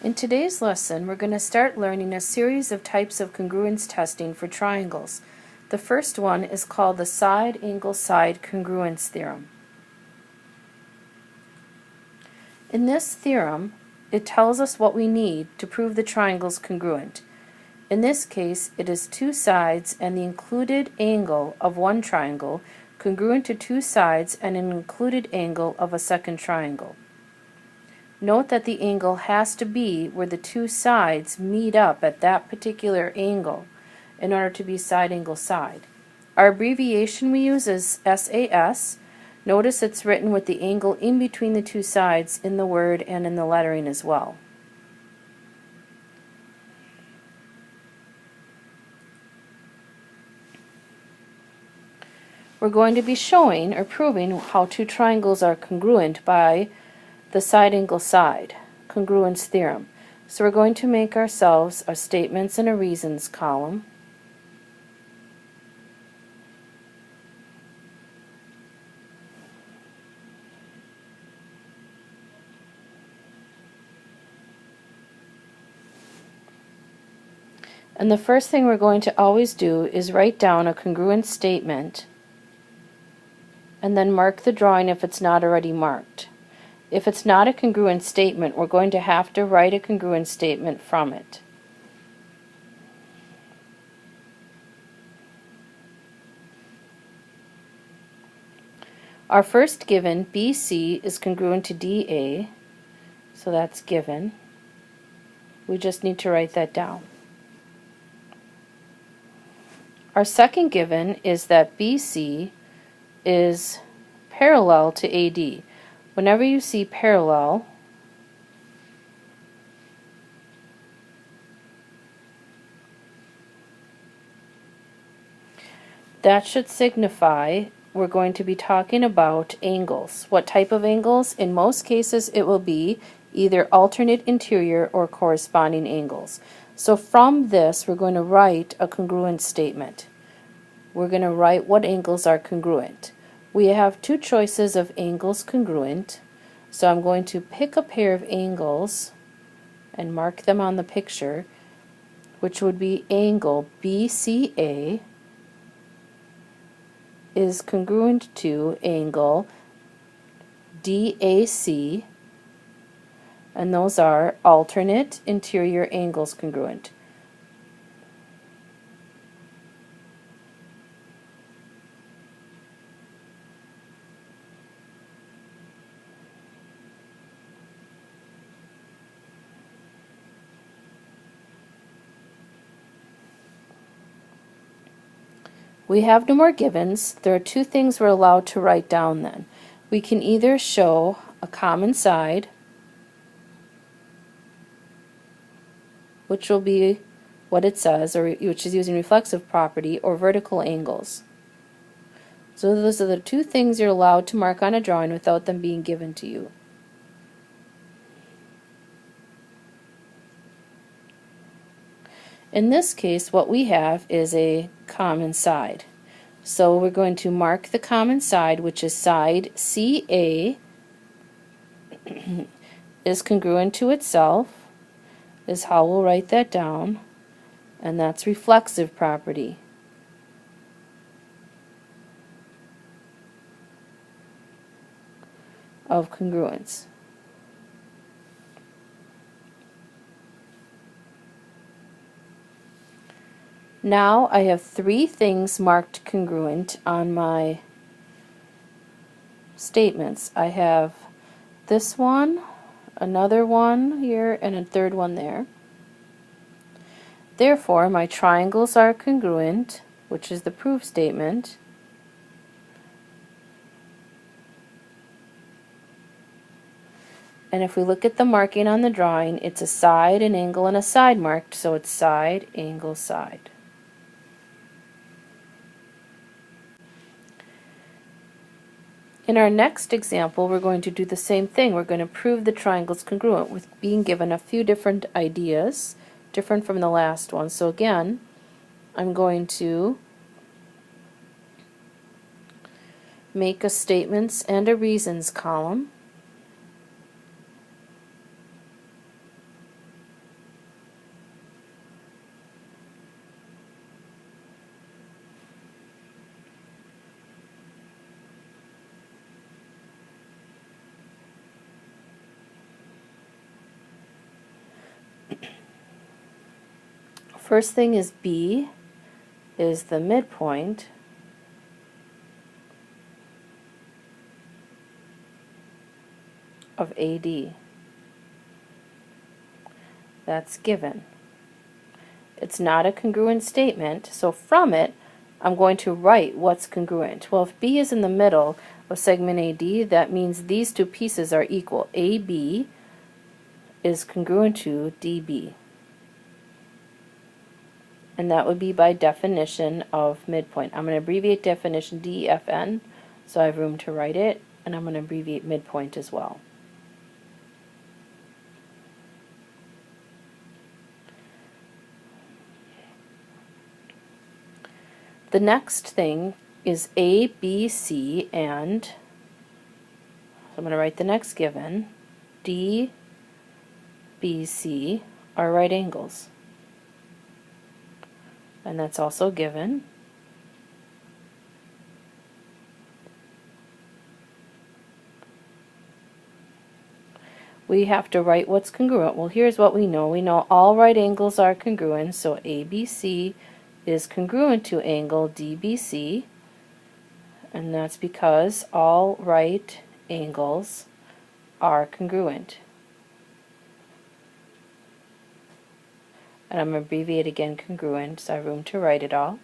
In today's lesson, we're going to start learning a series of types of congruence testing for triangles. The first one is called the side-angle-side congruence theorem. In this theorem, it tells us what we need to prove the triangle's congruent. In this case, it is two sides and the included angle of one triangle congruent to two sides and an included angle of a second triangle. Note that the angle has to be where the two sides meet up at that particular angle in order to be side-angle-side. Our abbreviation we use is SAS. Notice it's written with the angle in between the two sides in the word and in the lettering as well. We're going to be showing or proving how two triangles are congruent by the side-angle-side congruence theorem. So we're going to make ourselves a statements and a reasons column. And the first thing we're going to always do is write down a congruent statement and then mark the drawing if it's not already marked. If it's not a congruent statement, we're going to have to write a congruent statement from it. Our first given, BC, is congruent to DA, so that's given. We just need to write that down. Our second given is that BC is parallel to AD. Whenever you see parallel, that should signify we're going to be talking about angles. What type of angles? In most cases it will be either alternate interior or corresponding angles. So from this we're going to write a congruent statement. We're going to write what angles are congruent. We have two choices of angles congruent, so I'm going to pick a pair of angles and mark them on the picture, which would be angle BCA is congruent to angle DAC, and those are alternate interior angles congruent. We have no more givens. There are two things we're allowed to write down then. We can either show a common side, which will be what it says, or which is using reflexive property, or vertical angles. So those are the two things you're allowed to mark on a drawing without them being given to you. In this case, what we have is a common side. So we're going to mark the common side, which is side CA is congruent to itself, is how we'll write that down, and that's reflexive property. Of congruence. Now I have three things marked congruent on my statements. I have this one, another one here, and a third one there. Therefore, my triangles are congruent, which is the proof statement. And if we look at the marking on the drawing, it's a side, an angle, and a side marked, so it's side, angle, side. In our next example, we're going to do the same thing. We're going to prove the triangle's congruent with being given a few different ideas, different from the last one. So again, I'm going to make a statements and a reasons column. First thing is B is the midpoint of AD. That's given. It's not a congruent statement, so from it, I'm going to write what's congruent. Well, if B is in the middle of segment AD, that means these two pieces are equal. AB is congruent to DB. And that would be by definition of midpoint. I'm going to abbreviate definition DEFN, so I have room to write it, and I'm going to abbreviate midpoint as well. The next thing is A, B, C, and so I'm going to write the next given. D, B, C are right angles. And that's also given. We have to write what's congruent. Well, here's what we know. We know all right angles are congruent, so ABC is congruent to angle DBC, and that's because all right angles are congruent. And I'm going to abbreviate again congruent, so I have room to write it all.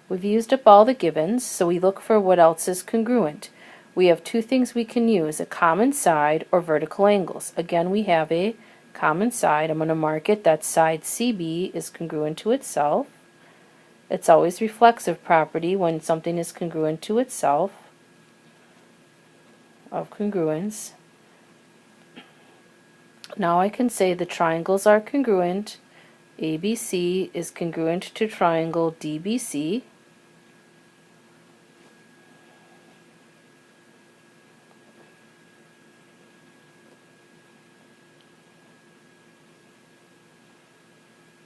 We've used up all the givens, so we look for what else is congruent. We have two things we can use, a common side or vertical angles. Again, we have a common side. I'm going to mark it that side CB is congruent to itself. It's always reflexive property when something is congruent to itself, of congruence. Now I can say the triangles are congruent. ABC is congruent to triangle DBC.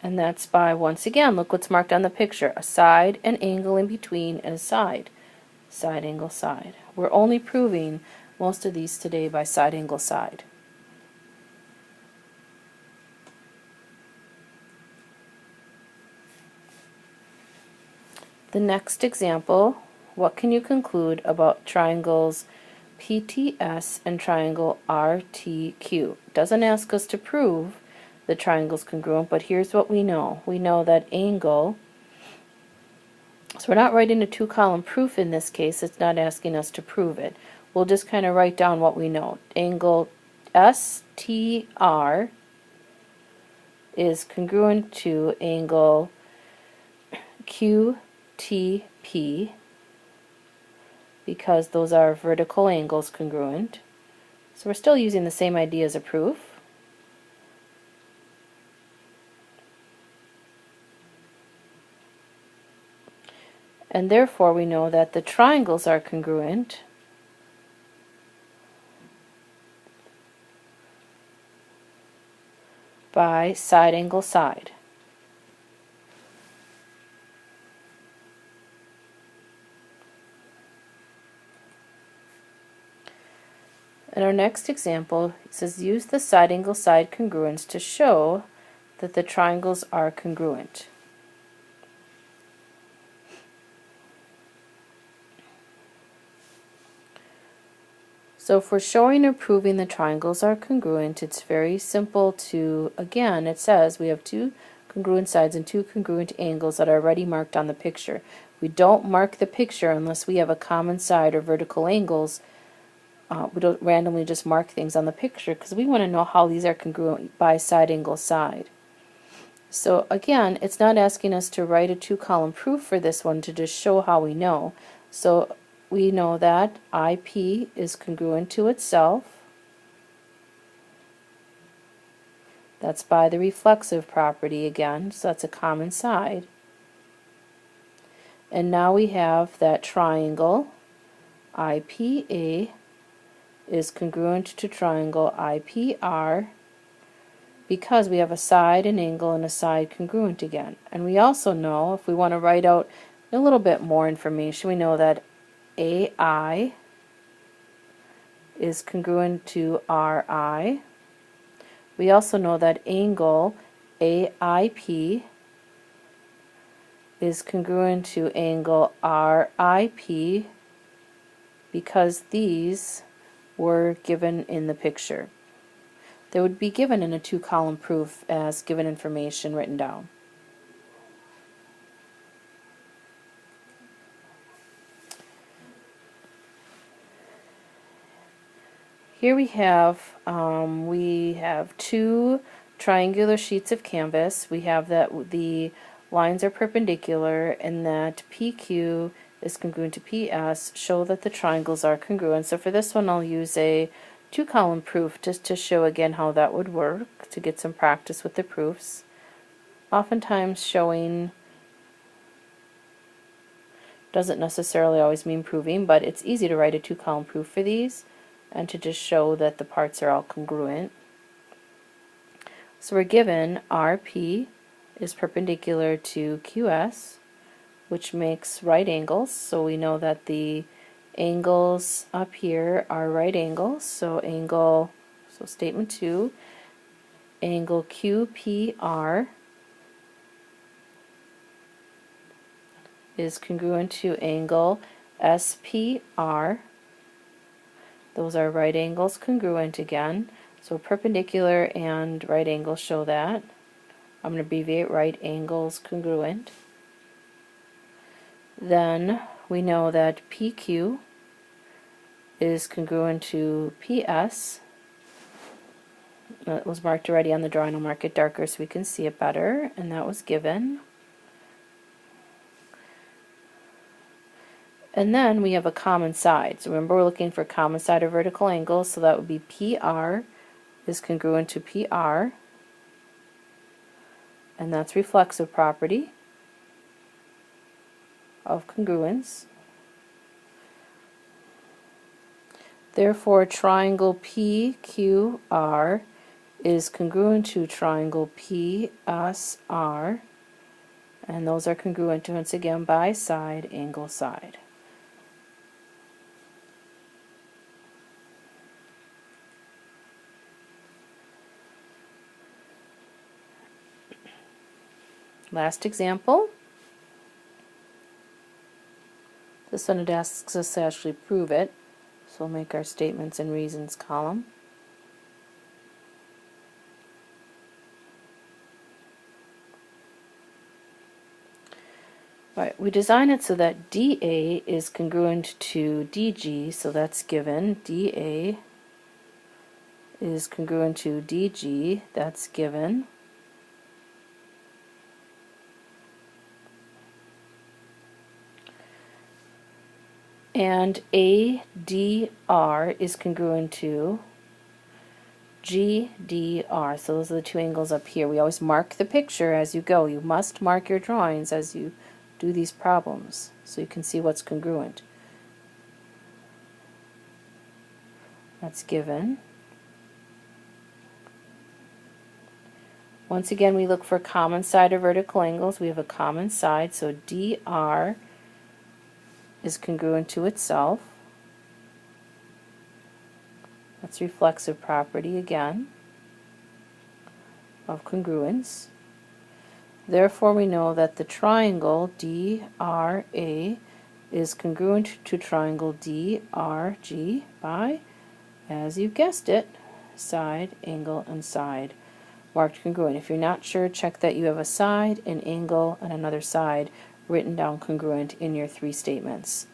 And that's by, once again, look what's marked on the picture, a side, an angle in between, and a side. Side, angle, side. We're only proving most of these today by side, angle, side. The next example, what can you conclude about triangles PTS and triangle RTQ? It doesn't ask us to prove the triangle's congruent, but here's what we know. We know that angle, so we're not writing a two-column proof in this case, it's not asking us to prove it. We'll just kind of write down what we know. Angle STR is congruent to angle QTP because those are vertical angles congruent. So we're still using the same idea as a proof. And therefore we know that the triangles are congruent by side, angle, side. In our next example, it says use the side, angle, side congruence to show that the triangles are congruent. So if we're showing or proving the triangles are congruent, it's very simple to, again, it says we have two congruent sides and two congruent angles that are already marked on the picture. We don't mark the picture unless we have a common side or vertical angles. We don't randomly just mark things on the picture because we want to know how these are congruent by side, angle, side. So again, it's not asking us to write a two-column proof for this one to just show how we know. So we know that IP is congruent to itself. That's by the reflexive property again, so that's a common side. And now we have that triangle IPA is congruent to triangle IPR because we have a side, an angle, and a side congruent again. And we also know, if we want to write out a little bit more information, we know that AI is congruent to RI. We also know that angle AIP is congruent to angle RIP because these were given in the picture. They would be given in a two-column proof as given information written down. Here we have two triangular sheets of canvas. We have that the lines are perpendicular and that PQ is congruent to PS, show that the triangles are congruent. So for this one I'll use a two-column proof just to show again how that would work, to get some practice with the proofs. Oftentimes showing doesn't necessarily always mean proving, but it's easy to write a two-column proof for these and to just show that the parts are all congruent. So we're given RP is perpendicular to QS, which makes right angles, so we know that the angles up here are right angles. So statement 2, angle QPR is congruent to angle SPR. Those are right angles congruent again. So perpendicular and right angles show that. I'm going to abbreviate right angles congruent. Then we know that PQ is congruent to PS. That was marked already on the drawing. I'll mark it darker so we can see it better, and that was given. And then we have a common side. So remember, we're looking for common side or vertical angles, so that would be PR is congruent to PR, and that's reflexive property of congruence. Therefore, triangle PQR is congruent to triangle PSR, and those are congruent to, once again, by side, angle, side. Last example. This one, it asks us to actually prove it, so we'll make our statements and reasons column. Right, we design it so that DA is congruent to DG, so that's given. DA is congruent to DG, that's given. And ADR is congruent to GDR. So those are the two angles up here. We always mark the picture as you go. You must mark your drawings as you do these problems so you can see what's congruent. That's given. Once again, we look for common side or vertical angles. We have a common side, so DR is congruent to itself. That's reflexive property again of congruence. Therefore, we know that the triangle DRA is congruent to triangle DRG by, as you guessed it, side, angle, and side marked congruent. If you're not sure, check that you have a side, an angle, and another side written down congruent in your three statements.